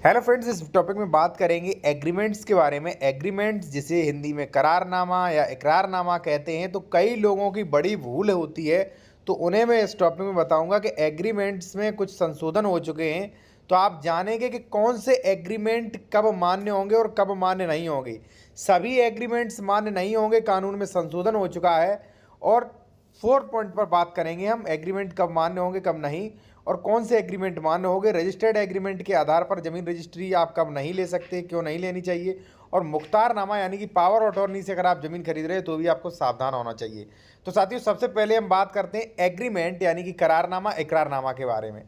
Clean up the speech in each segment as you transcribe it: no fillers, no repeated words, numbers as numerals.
Hello friends, इस topic में बात करेंगे एग्रीमेंट्स के बारे में। एग्रीमेंट्स जिसे हिंदी में करारनामा या इकरारनामा कहते हैं, तो कई लोगों की बड़ी भूल होती है। तो उन्हें मैं इस टॉपिक में बताऊंगा कि एग्रीमेंट्स में कुछ संशोधन हो चुके हैं। तो आप जानेंगे कि कौन से एग्रीमेंट कब मान्य होंगे और कब मान्य नहीं होंगे। सभी एग्रीमेंट्स मान्य नहीं होंगे, कानून में संशोधन हो चुका है। और 4 पॉइंट पर बात करेंगे हम, एग्रीमेंट कब मान्य होंगे कब नहीं, और कौन से एग्रीमेंट मान्य होंगे। रजिस्टर्ड एग्रीमेंट के आधार पर जमीन रजिस्ट्री आप कब नहीं ले सकते, क्यों नहीं लेनी चाहिए। और मुख्तारनामा यानी कि पावर ऑफ अटॉर्नी से अगर आप जमीन खरीद रहे हैं तो भी आपको सावधान होना चाहिए। तो साथियों, सबसे पहले हम बात करते हैं एग्रीमेंट यानी कि करारनामा इकरारनामा के बारे में।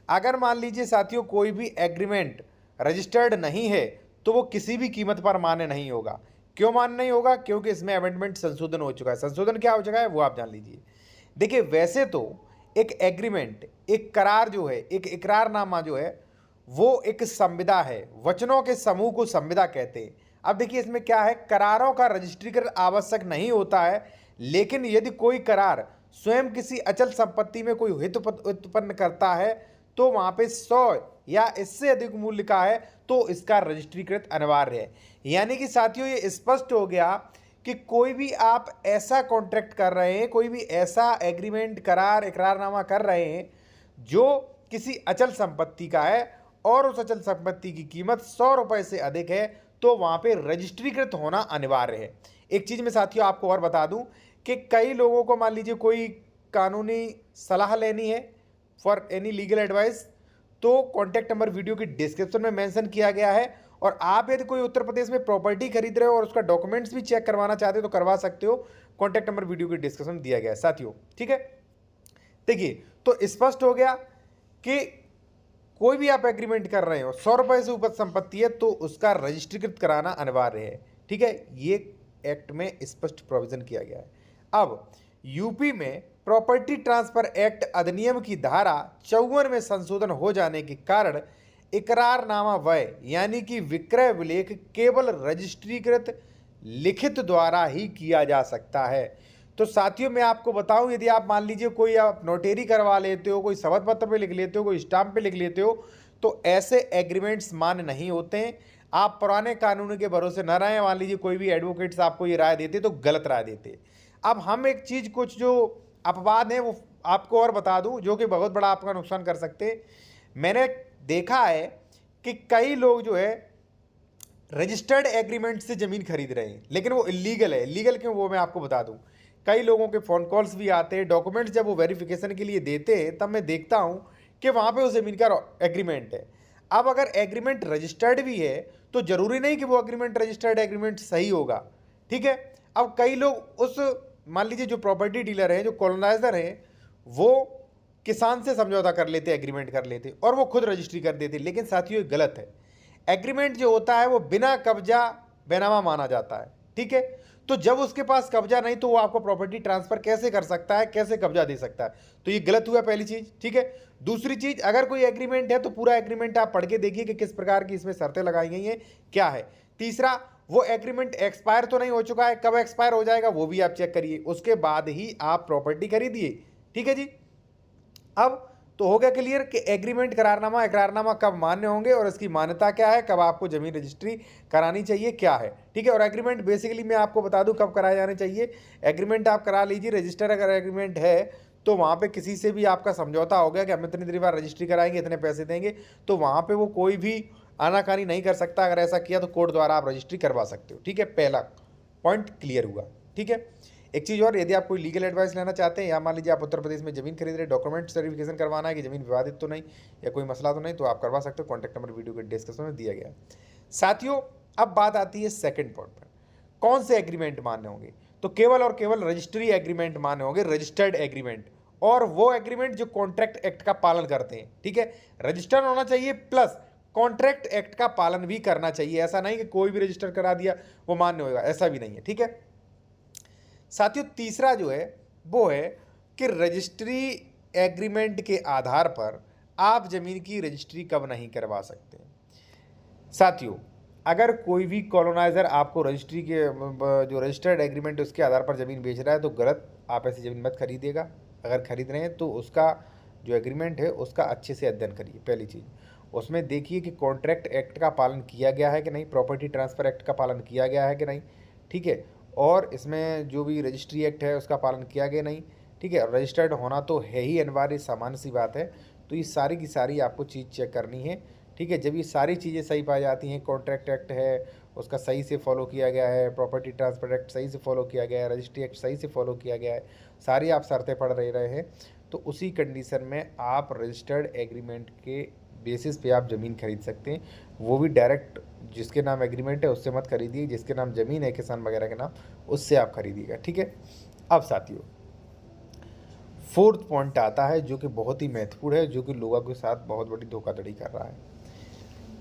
अगर मान लीजिए साथियों कोई भी एग्रीमेंट रजिस्टर्ड नहीं है तो वो किसी भी कीमत पर मान्य नहीं होगा। क्यों मान्य नहीं होगा? क्योंकि इसमें अमेंडमेंट संशोधन हो चुका है। संशोधन क्या हो चुका है वो आप जान लीजिए। देखिए, वैसे तो एक एग्रीमेंट, एक करार जो है, एक इकरारनामा जो है, वो एक संविदा है। वचनों के समूह को संविदा कहते हैं। अब देखिए, इसमें क्या है, करारों का रजिस्ट्रीकरण आवश्यक नहीं होता है, लेकिन यदि कोई करार स्वयं किसी अचल संपत्ति में कोई हित उत्पन्न करता है तो वहां पे 100 या इससे अधिक मूल्य का है तो इसका रजिस्ट्रीकृत अनिवार्य है। यानी कि साथियों, ये स्पष्ट हो गया कि कोई भी आप ऐसा कॉन्ट्रैक्ट कर रहे हैं, कोई भी ऐसा एग्रीमेंट, करार, इकरारनामा कर रहे हैं जो किसी अचल संपत्ति का है और उस अचल संपत्ति की कीमत 100 रुपए से अधिक है तो वहां पे रजिस्ट्रीकृत होना अनिवार्य है। एक चीज मैं साथियों आपको और बता दूं कि कई लोगों को मान लीजिए कोई कानूनी सलाह लेनी है, फॉर एनी लीगल एडवाइस, तो कॉन्टैक्ट नंबर वीडियो की डिस्क्रिप्शन में मेंशन किया गया है। और आप यदि कोई उत्तर प्रदेश में प्रॉपर्टी खरीद रहे हो और उसका डॉक्यूमेंट्स भी चेक करवाना चाहते हो तो करवा सकते हो। कॉन्टैक्ट नंबर वीडियो की डिस्क्रिप्शन में दिया गया है साथियों, ठीक है। देखिए, तो स्पष्ट हो गया कि कोई भी आप एग्रीमेंट कर रहे हो, 100 रुपए से ऊपर संपत्ति है तो उसका रजिस्ट्रीकृत कराना अनिवार्य है, ठीक है। ये एक्ट में स्पष्ट प्रोविजन किया गया है। अब यूपी में प्रॉपर्टी ट्रांसफर एक्ट अधिनियम की धारा 54 में संशोधन हो जाने के कारण इकरारनामा वय यानी कि विक्रय विलेख केवल रजिस्ट्रीकृत लिखित द्वारा ही किया जा सकता है। तो साथियों, मैं आपको बताऊं, यदि आप मान लीजिए कोई आप नोटेरी करवा लेते हो, कोई शपथ पत्र पे लिख लेते हो, कोई स्टाम्प पे लिख लेते हो, तो ऐसे एग्रीमेंट्स मान्य नहीं होते हैं। आप पुराने कानून के भरोसे न रहें। मान लीजिए कोई भी एडवोकेट्स आपको ये राय देते तो गलत राय देते। अब हम एक चीज, कुछ जो अपवाद हैं वो आपको और बता दूं जो कि बहुत बड़ा आपका नुकसान कर सकते हैं। मैंने देखा है कि कई लोग जो है रजिस्टर्ड एग्रीमेंट से जमीन खरीद रहे हैं, लेकिन वो इलीगल है। इलीगल क्यों, वो मैं आपको बता दूं। कई लोगों के फोन कॉल्स भी आते हैं, डॉक्यूमेंट्स जब वो वेरिफिकेशन के लिए देते हैं तब मैं देखता हूं कि वहां पे उस जमीन का एग्रीमेंट है। अब अगर एग्रीमेंट रजिस्टर्ड भी है तो जरूरी नहीं कि वो एग्रीमेंट, रजिस्टर्ड एग्रीमेंट सही होगा, ठीक है। अब कई लोग उस, मान लीजिए जो प्रॉपर्टी डीलर हैं, जो कॉलोनाइजर हैं, वो किसान से समझौता कर लेते, एग्रीमेंट कर लेते और वो खुद रजिस्ट्री कर देते। लेकिन साथियों, ये गलत है। एग्रीमेंट जो होता है वो बिना कब्जा बेनामा माना जाता है, ठीक है। तो जब उसके पास कब्जा नहीं तो वो आपको प्रॉपर्टी ट्रांसफर कैसे कर सकता है, कैसे कब्जा दे सकता है? तो ये गलत हुआ, पहली चीज, ठीक है। दूसरी चीज, अगर कोई एग्रीमेंट है तो पूरा एग्रीमेंट आप पढ़ के देखिए कि किस प्रकार की इसमें शर्तें लगाई गई हैं, क्या है। तीसरा, वो एग्रीमेंट एक्सपायर तो नहीं हो चुका है, कब एक्सपायर हो जाएगा वो भी आप चेक करिए, उसके बाद ही आप प्रॉपर्टी खरीदिए, ठीक है जी। अब तो हो गया क्लियर कि एग्रीमेंट, करारनामा, इकरारनामा कब मान्य होंगे और इसकी मान्यता क्या है, कब आपको जमीन रजिस्ट्री करानी चाहिए, क्या है, ठीक है। और एग्रीमेंट बेसिकली मैं आपको बता दूं कब कराए जाने चाहिए। एग्रीमेंट आप करा लीजिए, रजिस्टर अगर एग्रीमेंट है तो वहाँ पे किसी से भी आपका समझौता हो गया कि हम इतनी बार रजिस्ट्री कराएंगे, इतने पैसे देंगे, तो वहाँ पे वो कोई भी आनाकानी नहीं कर सकता। अगर ऐसा किया तो कोर्ट द्वारा आप रजिस्ट्री करवा सकते हो, ठीक है। पहला पॉइंट क्लियर हुआ, ठीक है। एक चीज़ और, यदि आप कोई लीगल एडवाइस लेना चाहते हैं या मान लीजिए आप उत्तर प्रदेश में जमीन खरीद रहे, डॉक्यूमेंट वेरिफिकेशन करवाना है कि जमीन विवादित तो नहीं या कोई मसला तो नहीं, तो आप करवा सकते हो। कॉन्टैक्ट नंबर वीडियो के डिस्क्रिप्शन में दिया गया है साथियों। अब बात आती है सेकंड पॉइंट पर, कौन से एग्रीमेंट मान्य होंगे। तो केवल और केवल रजिस्ट्री एग्रीमेंट मान्य होंगे, रजिस्टर्ड एग्रीमेंट, और वो एग्रीमेंट जो कॉन्ट्रैक्ट एक्ट का पालन करते हैं, ठीक है। रजिस्टर्ड होना चाहिए प्लस कॉन्ट्रैक्ट एक्ट का पालन भी करना चाहिए। ऐसा नहीं कि कोई भी रजिस्टर करा दिया वो मान्य होगा, ऐसा भी नहीं है, ठीक है। साथियों, तीसरा जो है वो है कि रजिस्ट्री एग्रीमेंट के आधार पर आप जमीन की रजिस्ट्री कब नहीं करवा सकते। साथियों, अगर कोई भी कॉलोनाइजर आपको रजिस्ट्री के जो रजिस्टर्ड एग्रीमेंट है उसके आधार पर ज़मीन बेच रहा है तो गलत, आप ऐसी ज़मीन मत खरीदिएगा। अगर खरीद रहे हैं तो उसका जो एग्रीमेंट है उसका अच्छे से अध्ययन करिए, पहली चीज़। उसमें देखिए कि कॉन्ट्रैक्ट एक्ट का पालन किया गया है कि नहीं, प्रॉपर्टी ट्रांसफ़र एक्ट का पालन किया गया है कि नहीं, ठीक है। और इसमें जो भी रजिस्ट्री एक्ट है उसका पालन किया गया नहीं, ठीक है। रजिस्टर्ड होना तो है ही अनिवार्य, सामान्य सी बात है। तो ये सारी की सारी आपको चीज़ चेक करनी है, ठीक है। जब ये सारी चीज़ें सही पाई जाती हैं, कॉन्ट्रैक्ट एक्ट है उसका सही से फॉलो किया गया है, प्रॉपर्टी ट्रांसफर एक्ट सही से फॉलो किया गया है, रजिस्ट्री एक्ट सही से फॉलो किया गया है, सारी आप शर्तें पढ़ रहे हैं, तो उसी कंडीशन में आप रजिस्टर्ड एग्रीमेंट के बेसिस पे आप ज़मीन खरीद सकते हैं। वो भी डायरेक्ट जिसके नाम एग्रीमेंट है उससे मत खरीदिए, जिसके नाम ज़मीन है किसान वगैरह के नाम, उससे आप खरीदिएगा, ठीक है। अब साथियों, फोर्थ पॉइंट आता है जो कि बहुत ही महत्वपूर्ण है, जो कि लोगों के साथ बहुत बड़ी धोखाधड़ी कर रहा है,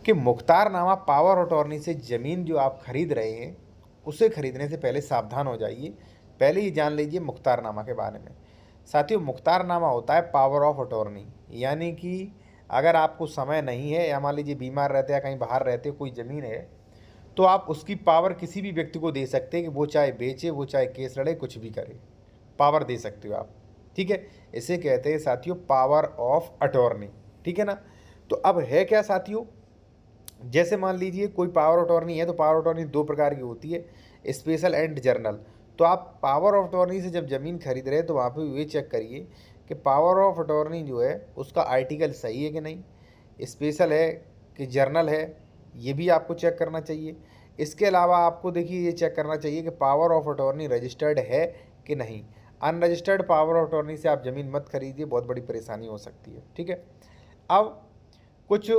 कि मुख्तारनामा पावर अटॉर्नी से ज़मीन जो आप खरीद रहे हैं उसे खरीदने से पहले सावधान हो जाइए। पहले ही जान लीजिए मुख्तारनामा के बारे में। साथियों, मुख्तारनामा होता है पावर ऑफ अटॉर्नी, यानी कि अगर आपको समय नहीं है या मान लीजिए बीमार रहते हैं या कहीं बाहर रहते हो, कोई ज़मीन है, तो आप उसकी पावर किसी भी व्यक्ति को दे सकते हैं कि वो चाहे बेचे, वो चाहे केस लड़े, कुछ भी करे, पावर दे सकते हो आप, ठीक है। इसे कहते हैं साथियों पावर ऑफ अटॉर्नी, ठीक है ना। तो अब है क्या साथियों, जैसे मान लीजिए कोई पावर अटॉर्नी है, तो पावर अटॉर्नी दो प्रकार की होती है, स्पेशल एंड जर्नल। तो आप पावर ऑफ अटॉर्नी से जब ज़मीन खरीद रहे हैं तो वहाँ पे ये चेक करिए कि पावर ऑफ अटॉर्नी जो है उसका आर्टिकल सही है कि नहीं, स्पेशल है कि जर्नल है, ये भी आपको चेक करना चाहिए। इसके अलावा आपको देखिए ये चेक करना चाहिए कि पावर ऑफ अटॉर्नी रजिस्टर्ड है कि नहीं। अनरजिस्टर्ड पावर ऑफ अटॉर्नी से आप ज़मीन मत खरीदिए, बहुत बड़ी परेशानी हो सकती है, ठीक है। अब कुछ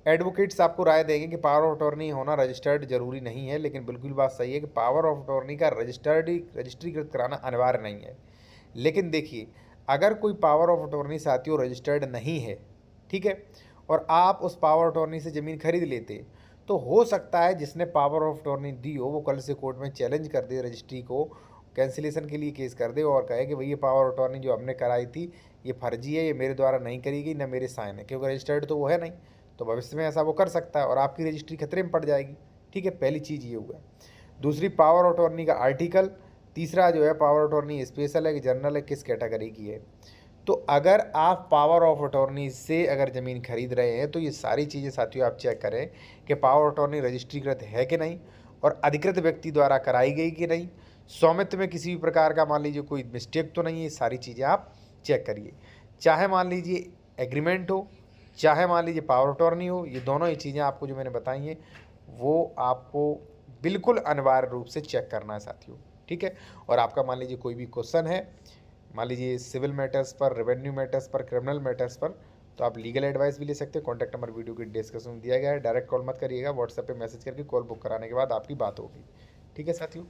एडवोकेट्स आपको राय देंगे कि पावर ऑफ अटॉर्नी होना रजिस्टर्ड जरूरी नहीं है, लेकिन बिल्कुल बात सही है कि पावर ऑफ अटॉर्नी का रजिस्ट्रीकृत कराना अनिवार्य नहीं है। लेकिन देखिए, अगर कोई पावर ऑफ अटॉर्नी साथियों रजिस्टर्ड नहीं है, ठीक है, और आप उस पावर अटॉर्नी से ज़मीन खरीद लेते, तो हो सकता है जिसने पावर ऑफ अटॉर्नी दी हो वो कल से कोर्ट में चैलेंज कर दे, रजिस्ट्री को कैंसिलेशन के लिए केस कर दे और कहे कि भाई ये पावर अटॉर्नी जो हमने कराई थी ये फर्जी है, ये मेरे द्वारा नहीं करी गई, ना मेरे साइन है, क्योंकि रजिस्टर्ड तो वो है नहीं। तो भविष्य में ऐसा वो कर सकता है और आपकी रजिस्ट्री खतरे में पड़ जाएगी, ठीक है। पहली चीज़ ये हुआ। दूसरी, पावर अटॉर्नी का आर्टिकल। तीसरा जो है पावर अटॉर्नी स्पेशल है कि जनरल है, किस कैटेगरी की है। तो अगर आप पावर ऑफ अटॉर्नी से अगर ज़मीन खरीद रहे हैं तो ये सारी चीज़ें साथियों आप चेक करें कि पावर अटॉर्नी रजिस्ट्रीकृत है कि नहीं, और अधिकृत व्यक्ति द्वारा कराई गई कि नहीं, स्वामित्व में किसी भी प्रकार का मान लीजिए कोई मिस्टेक तो नहीं है। ये सारी चीज़ें आप चेक करिए, चाहे मान लीजिए एग्रीमेंट हो, चाहे मान लीजिए पावर अटॉर्नी हो, ये दोनों ही चीज़ें आपको जो मैंने बताई हैं वो आपको बिल्कुल अनिवार्य रूप से चेक करना है साथियों, ठीक है। और आपका मान लीजिए कोई भी क्वेश्चन है, मान लीजिए सिविल मैटर्स पर, रेवेन्यू मैटर्स पर, क्रिमिनल मैटर्स पर, तो आप लीगल एडवाइस भी ले सकते हैं। कॉन्टैक्ट नंबर वीडियो की डिस्क्रिप्शन में दिया गया है। डायरेक्ट कॉल मत करिएगा, व्हाट्सएप पे मैसेज करके कॉल बुक कराने के बाद आपकी बात होगी, ठीक है साथियों।